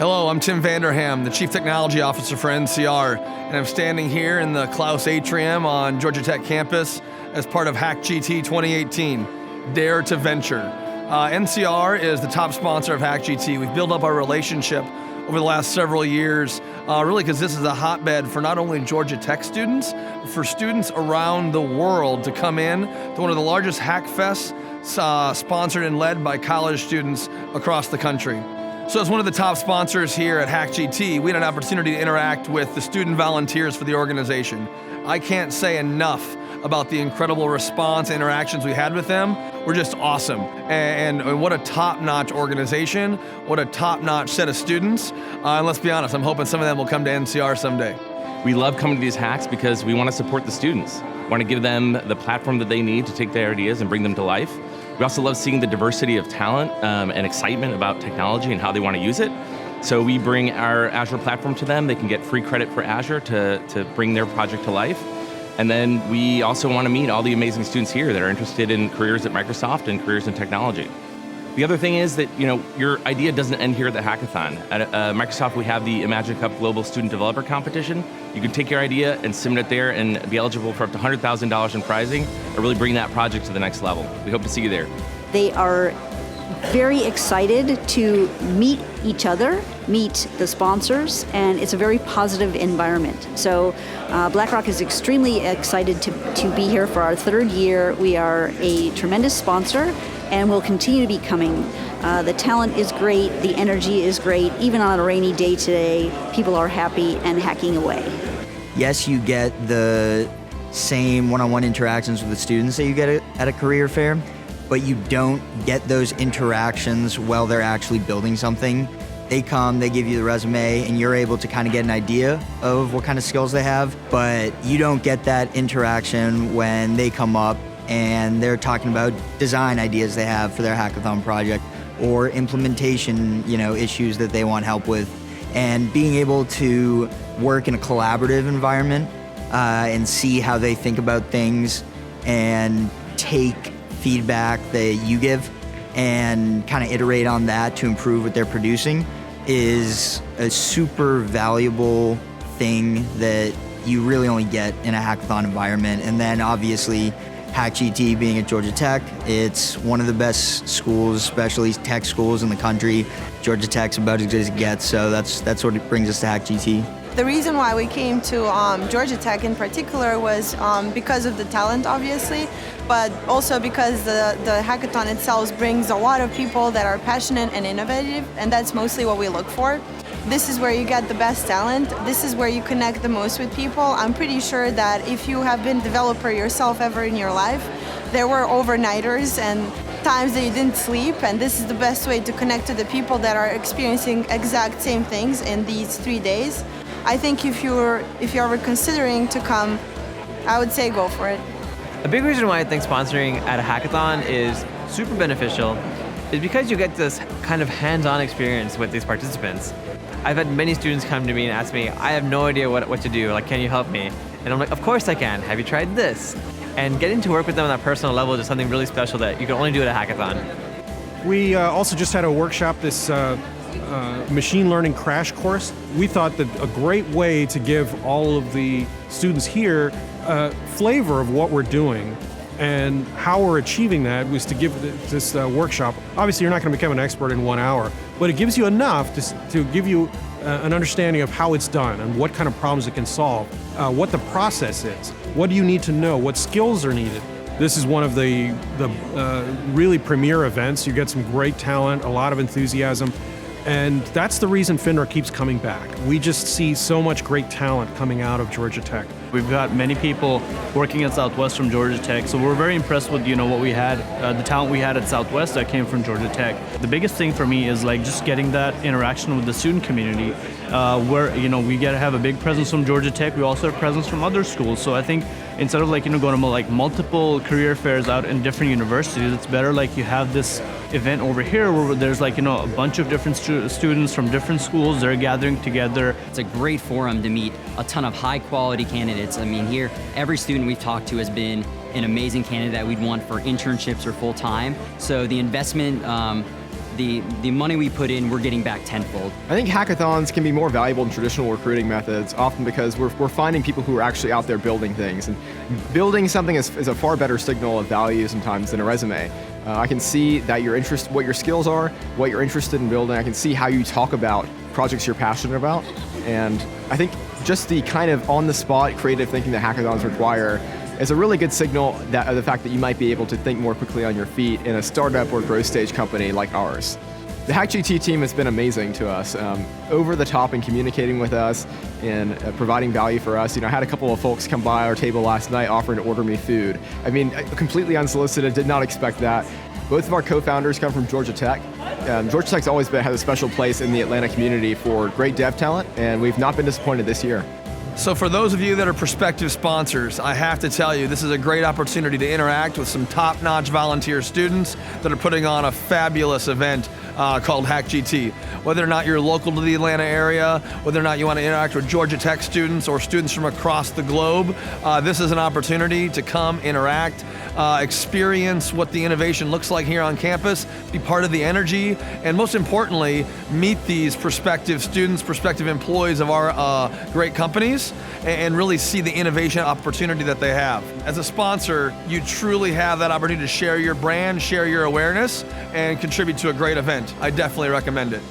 Hello, I'm Tim Vanderham, the Chief Technology Officer for NCR, and I'm standing here in the Klaus Atrium on Georgia Tech campus as part of HackGT 2018, Dare to Venture. NCR is the top sponsor of HackGT. We've built up our relationship over the last several years, really because this is a hotbed for not only Georgia Tech students, but for students around the world to come in to one of the largest hack fests sponsored and led by college students across the country. So as one of the top sponsors here at HackGT, we had an opportunity to interact with the student volunteers for the organization. I can't say enough about the incredible response and interactions we had with them. We're just awesome. And what a top-notch organization, what a top-notch set of students. And let's be honest, I'm hoping some of them will come to NCR someday. We love coming to these hacks because we want to support the students. We want to give them the platform that they need to take their ideas and bring them to life. We also love seeing the diversity of talent and excitement about technology and how they want to use it. So we bring our Azure platform to them. They can get free credit for Azure to bring their project to life. And then we also want to meet all the amazing students here that are interested in careers at Microsoft and careers in technology. The other thing is that your idea doesn't end here at the hackathon. At Microsoft, we have the Imagine Cup Global Student Developer Competition. You can take your idea and submit it there and be eligible for up to $100,000 in prizing, or really bring that project to the next level. We hope to see you there. They are very excited to meet each other, meet the sponsors, and it's a very positive environment. So BlackRock is extremely excited to be here for our third year. We are a tremendous sponsor, and we'll continue to be coming. The talent is great, the energy is great. Even on a rainy day today, people are happy and hacking away. Yes, you get the same one-on-one interactions with the students that you get at a career fair, but you don't get those interactions while they're actually building something. They come, they give you the resume, and you're able to kind of get an idea of what kind of skills they have, but you don't get that interaction when they come up and they're talking about design ideas they have for their hackathon project or implementation, issues that they want help with. And being able to work in a collaborative environment and see how they think about things and take feedback that you give and kind of iterate on that to improve what they're producing is a super valuable thing that you really only get in a hackathon environment. And then obviously HackGT being at Georgia Tech, it's one of the best schools, especially tech schools in the country. Georgia Tech's about as good as it gets, so that's what brings us to HackGT. The reason why we came to Georgia Tech in particular was because of the talent, obviously, but also because the hackathon itself brings a lot of people that are passionate and innovative, and that's mostly what we look for. This is where you get the best talent. This is where you connect the most with people. I'm pretty sure that if you have been a developer yourself ever in your life, there were overnighters and times that you didn't sleep, and this is the best way to connect to the people that are experiencing exact same things in these 3 days. I think if you're ever considering to come, I would say go for it. A big reason why I think sponsoring at a hackathon is super beneficial is because you get this kind of hands-on experience with these participants. I've had many students come to me and ask me, I have no idea what to do, can you help me? And I'm like, of course I can, have you tried this? And getting to work with them on that personal level is just something really special that you can only do at a hackathon. We also just had a workshop, this machine learning crash course. We thought that a great way to give all of the students here a flavor of what we're doing and how we're achieving that was to give this workshop. Obviously, you're not going to become an expert in 1 hour, but it gives you enough to give you an understanding of how it's done and what kind of problems it can solve, what the process is, what do you need to know, what skills are needed. This is one of the really premier events. You get some great talent, a lot of enthusiasm, and that's the reason FINRA keeps coming back. We just see so much great talent coming out of Georgia Tech. We've got many people working at Southwest from Georgia Tech, so we're very impressed with what we had, the talent we had at Southwest that came from Georgia Tech. The biggest thing for me is just getting that interaction with the student community, where we get to have a big presence from Georgia Tech. We also have presence from other schools. So I think instead of going to multiple career fairs out in different universities, it's better you have this event over here where there's a bunch of different students from different schools. They're gathering together. It's a great forum to meet a ton of high quality candidates. I mean, here every student we've talked to has been an amazing candidate that we'd want for internships or full time. So the investment the money we put in, we're getting back tenfold. I think hackathons can be more valuable than traditional recruiting methods, often because we're finding people who are actually out there building things. And building something is a far better signal of value sometimes than a resume. I can see that what your skills are, what you're interested in building. I can see how you talk about projects you're passionate about. And I think just the kind of on-the-spot creative thinking that hackathons require is a really good signal of the fact that you might be able to think more quickly on your feet in a startup or growth stage company like ours. The HackGT team has been amazing to us, over the top in communicating with us and providing value for us. I had a couple of folks come by our table last night offering to order me food. I mean, completely unsolicited, did not expect that. Both of our co-founders come from Georgia Tech. Georgia Tech's always had a special place in the Atlanta community for great dev talent, and we've not been disappointed this year. So for those of you that are prospective sponsors, I have to tell you, this is a great opportunity to interact with some top-notch volunteer students that are putting on a fabulous event called HackGT. Whether or not you're local to the Atlanta area, whether or not you want to interact with Georgia Tech students or students from across the globe, this is an opportunity to come interact, experience what the innovation looks like here on campus, be part of the energy, and most importantly, meet these prospective students, prospective employees of our great companies, and really see the innovation opportunity that they have. As a sponsor, you truly have that opportunity to share your brand, share your awareness, and contribute to a great event. I definitely recommend it.